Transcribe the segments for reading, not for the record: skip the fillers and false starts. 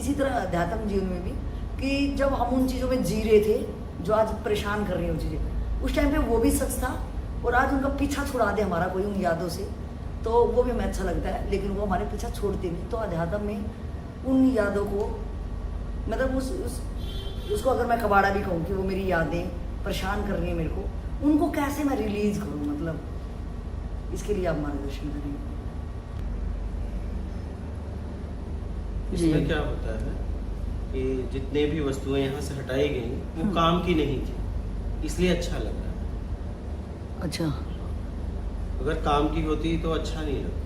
इसी तरह अध्यात्म जीवन में भी कि जब हम उन चीज़ों में जी रहे थे जो आज परेशान कर रही हैं वो चीज़ें, उस टाइम पे वो भी सच था, और आज उनका पीछा छुड़ा दे हमारा कोई उन यादों से तो वो भी हमें अच्छा लगता है, लेकिन वो हमारे पीछा छोड़ते नहीं। तो अध्यात्म में उन यादों को मतलब उसको अगर मैं कबाड़ा भी कहूँ कि वो मेरी यादें परेशान कर रही हैं मेरे को, उनको कैसे मैं रिलीज करूँ, मतलब इसके लिए आप मार्गदर्शन करेंगे। इसमें क्या होता है कि जितने भी वस्तुएं यहाँ से हटाई गई वो काम की नहीं थी, इसलिए अच्छा लग रहा है। अच्छा, अगर काम की होती तो अच्छा नहीं लगता।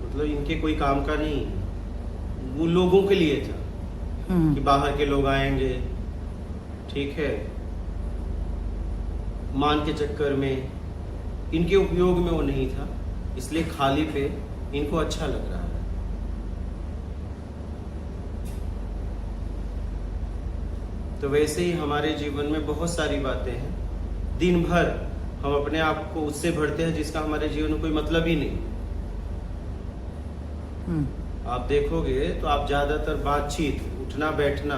मतलब इनके कोई काम का नहीं, वो लोगों के लिए था कि बाहर के लोग आएंगे, ठीक है, मान के चक्कर में इनके उपयोग में वो नहीं था, इसलिए खाली पे इनको अच्छा लग रहा है। तो वैसे ही हमारे जीवन में बहुत सारी बातें हैं, दिन भर हम अपने आप को उससे भरते हैं जिसका हमारे जीवन में कोई मतलब ही नहीं। आप देखोगे तो आप ज्यादातर बातचीत, उठना बैठना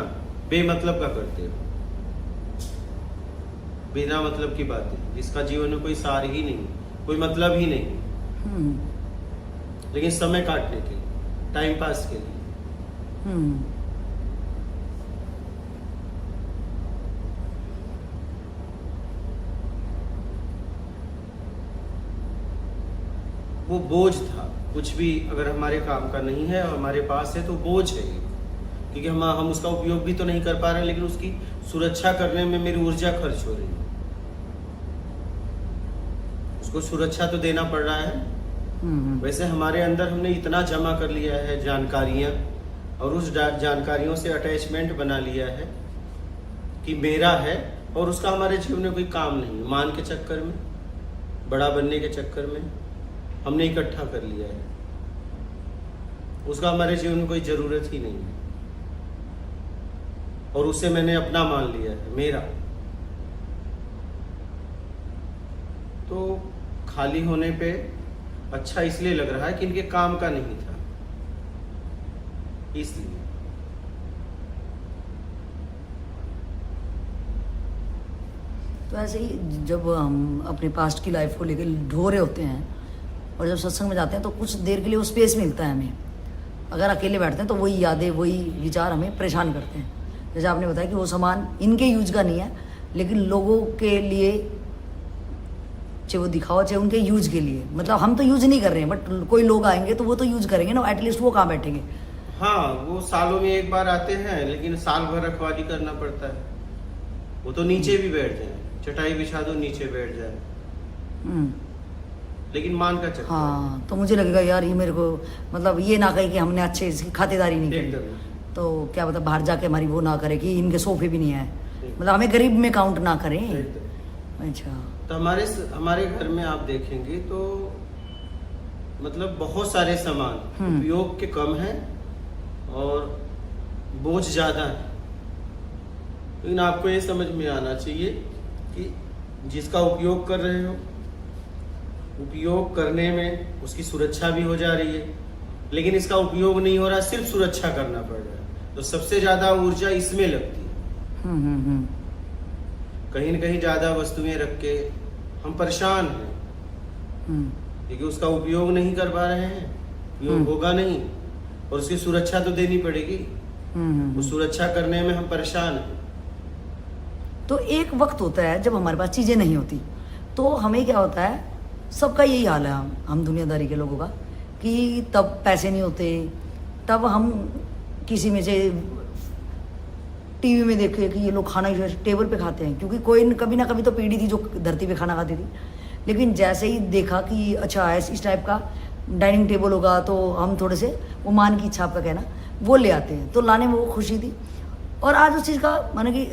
बेमतलब का करते हो, बिना मतलब की बातें, जिसका जीवन में कोई सार ही नहीं, कोई मतलब ही नहीं, लेकिन समय काटने के लिए, टाइम पास के लिए। वो बोझ था, कुछ भी अगर हमारे काम का नहीं है और हमारे पास है तो बोझ है, क्योंकि हम उसका उपयोग भी तो नहीं कर पा रहे हैं, लेकिन उसकी सुरक्षा करने में मेरी ऊर्जा खर्च हो रही है। उसको सुरक्षा तो देना पड़ रहा है। वैसे हमारे अंदर हमने इतना जमा कर लिया है जानकारियां, और उस जानकारियों से अटैचमेंट बना लिया है कि मेरा है, और उसका हमारे जीवन में कोई काम नहीं। मान के चक्कर में, बड़ा बनने के चक्कर में हमने इकट्ठा कर लिया है, उसका हमारे जीवन में कोई जरूरत ही नहीं है, और उसे मैंने अपना मान लिया है, मेरा। तो खाली होने पे अच्छा इसलिए लग रहा है कि इनके काम का नहीं था, इसलिए। तो ऐसे ही जब हम अपने पास्ट की लाइफ को लेकर ढो रहे होते हैं और जब सत्संग में जाते हैं तो कुछ देर के लिए वो स्पेस मिलता है हमें। अगर अकेले बैठते हैं तो वही यादें, वही विचार हमें परेशान करते हैं। जैसे आपने बताया कि वो सामान इनके यूज का नहीं है, लेकिन लोगों के लिए, चाहे वो दिखाओ चाहे उनके यूज के लिए, मतलब हम तो यूज नहीं कर रहे हैं, बट कोई लोग आएंगे तो वो तो यूज करेंगे ना, एटलीस्ट वो कहाँ बैठेंगे। हाँ, वो सालों में एक बार आते हैं, लेकिन साल भर रखवाली करना पड़ता है। वो तो नीचे भी बैठ जाए, चटाई बिछा दो नीचे बैठ जाए, लेकिन मान का चक्कर। हाँ, तो मुझे लगेगा यार ये मेरे को, मतलब ये ना कहे कि हमने अच्छे इसकी खातिरदारी नहीं की, तो क्या पता बाहर जाके हमारी वो ना करे कि इनके सोफे भी नहीं आए, मतलब हमें गरीब में काउंट ना करें। अच्छा, तो हमारे घर में आप देखेंगे तो मतलब बहुत सारे सामान उपयोग के कम है और बोझ ज्यादा है। लेकिन आपको ये समझ में आना चाहिए कि जिसका उपयोग कर रहे हो, उपयोग करने में उसकी सुरक्षा भी हो जा रही है, लेकिन इसका उपयोग नहीं हो रहा, सिर्फ सुरक्षा करना पड़ रहा है, तो सबसे ज्यादा ऊर्जा इसमें लगती है। कहीं न कहीं ज्यादा वस्तुएं रख के हम परेशान हैं, क्योंकि उसका उपयोग नहीं कर पा रहे हैं, उपयोग होगा नहीं, और उसकी सुरक्षा तो देनी पड़ेगी। वो सुरक्षा करने में हम परेशान हैं। तो एक वक्त होता है जब हमारे पास चीजें नहीं होती, तो हमें क्या होता है, सबका यही हाल है, हम दुनियादारी के लोगों का, कि तब पैसे नहीं होते, तब हम किसी में से टीवी में देखे कि ये लोग खाना टेबल पे खाते हैं, क्योंकि कोई कभी ना कभी तो पीढ़ी थी जो धरती पे खाना खाती थी। लेकिन जैसे ही देखा कि अच्छा इस टाइप का डाइनिंग टेबल होगा, तो हम थोड़े से वो मान की इच्छा आपका कहना वो ले आते हैं, तो लाने में वो खुशी थी। और आज उस चीज़ का माना कि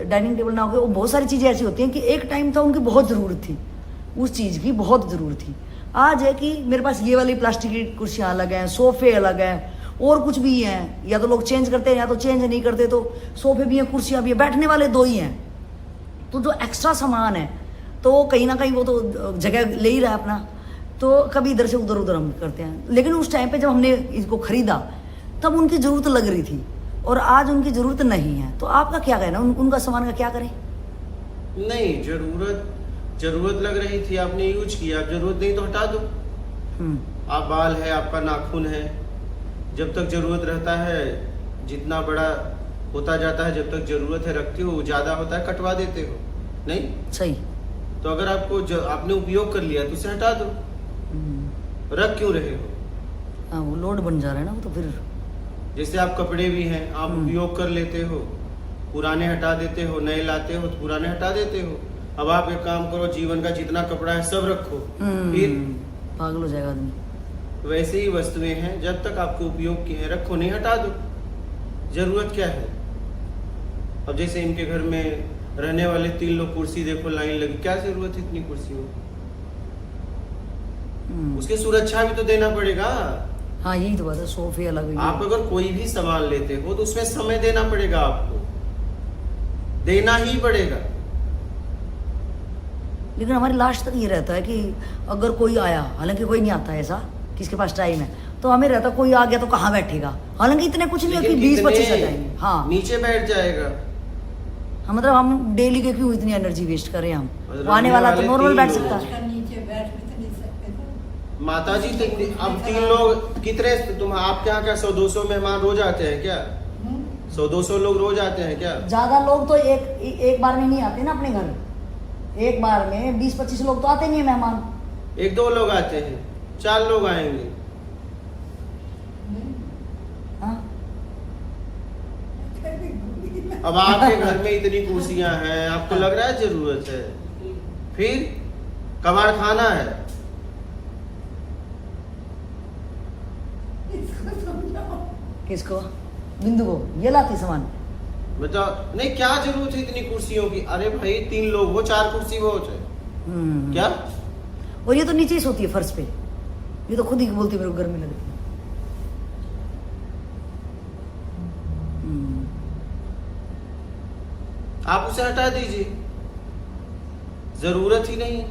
डाइनिंग टेबल ना हो गया, वो बहुत सारी चीज़ें ऐसी होती हैं कि एक टाइम था उनकी बहुत ज़रूरत थी, उस चीज़ की बहुत ज़रूरत थी। आज है कि मेरे पास ये वाली प्लास्टिक की कुर्सियाँ अलग हैं, सोफे अलग हैं, और कुछ भी हैं, या तो लोग चेंज करते हैं या तो चेंज नहीं करते, तो सोफे भी हैं, कुर्सियाँ भी हैं, बैठने वाले दो ही हैं। तो जो एक्स्ट्रा सामान है तो कहीं ना कहीं वो तो जगह ले ही रहा है अपना, तो कभी इधर से उधर हम करते हैं। लेकिन उस टाइम पे जब हमने इसको खरीदा तब उनकी जरूरत लग रही थी और आज उनकी जरूरत नहीं है, तो आपका क्या कहना है? उनका सामान का क्या करें? नहीं, जरूरत लग रही थी, आपने यूज किया, अब जरूरत नहीं तो हटा दो। आप बाल है, आपका नाखून है, जब तक जरूरत रहता है, जितना बड़ा होता जाता है, जब तक जरूरत है रखते हो, ज्यादा होता है कटवा देते हो, नहीं सही। तो अगर आपने उपयोग कर लिया तो उसे हटा दो, रख क्यों रहे हो? हाँ, वो लोड बन जा रहा है ना, वो तो फिर जैसे आप कपड़े भी हैं, आप उपयोग कर लेते हो, पुराने हटा देते हो, नए लाते हो तो पुराने हटा देते हो। अब आप एक काम करो, जीवन का जितना कपड़ा है सब रखो, फिर पागल हो जाएगा आदमी। वैसे ही वस्तुएं हैं, जब तक आपके उपयोग की है रखो, नहीं हटा दो। जरूरत क्या है? अब जैसे इनके घर में रहने वाले 3 लोग, कुर्सी देखो लाइन लगी, क्या जरूरत है इतनी कुर्सियों की? उसकी सुरक्षा भी तो देना पड़ेगा। हाँ, यही तो बात है, सोफे अलग ही आप अगर कोई भी सामान लेते हो तो उसमें समय देना पड़ेगा, आपको देना ही पड़ेगा। लेकिन हमारी लास्ट तक ये रहता है कि अगर कोई आया, हालांकि कोई नहीं आता ऐसा किसके पास टाइम है, तो हमें रहता कोई आ गया तो कहाँ बैठेगा, हालांकि इतने कुछ नहीं है कि 20-25 आ जाएंगे। हाँ, नीचे बैठ जाएगा। हाँ, मतलब हम डेली के क्यों इतनी एनर्जी वेस्ट करें? हम वो आने वाला तो नॉर्मल बैठ सकता है। माता जी अब 3 लोग कितने, आपके यहाँ क्या 100-200 मेहमान रोज आते हैं क्या? 100-200 लोग रोज आते हैं क्या? ज्यादा लोग तो एक बार में नहीं आते ना अपने घर, एक बार में 20-25 लोग तो आते नहीं है मेहमान। 1-2 लोग आते हैं, 4 लोग आएंगे। हाँ? अब आपके घर में इतनी कुर्सियां हैं, आपको लग रहा है जरूरत है? फिर कबाड़ खाना है। किसको? बिंदु को ये लाती सामान। बताओ, नहीं क्या जरूरत है इतनी कुर्सियों की? अरे भाई 3 लोग हो, 4 कुर्सी बहुत है क्या? और ये तो नीचे ही सोती है फर्श पे, ये तो खुद ही बोलती है मेरे को गर्मी लगती है। आप उसे हटा दीजिए, जरूरत ही नहीं है।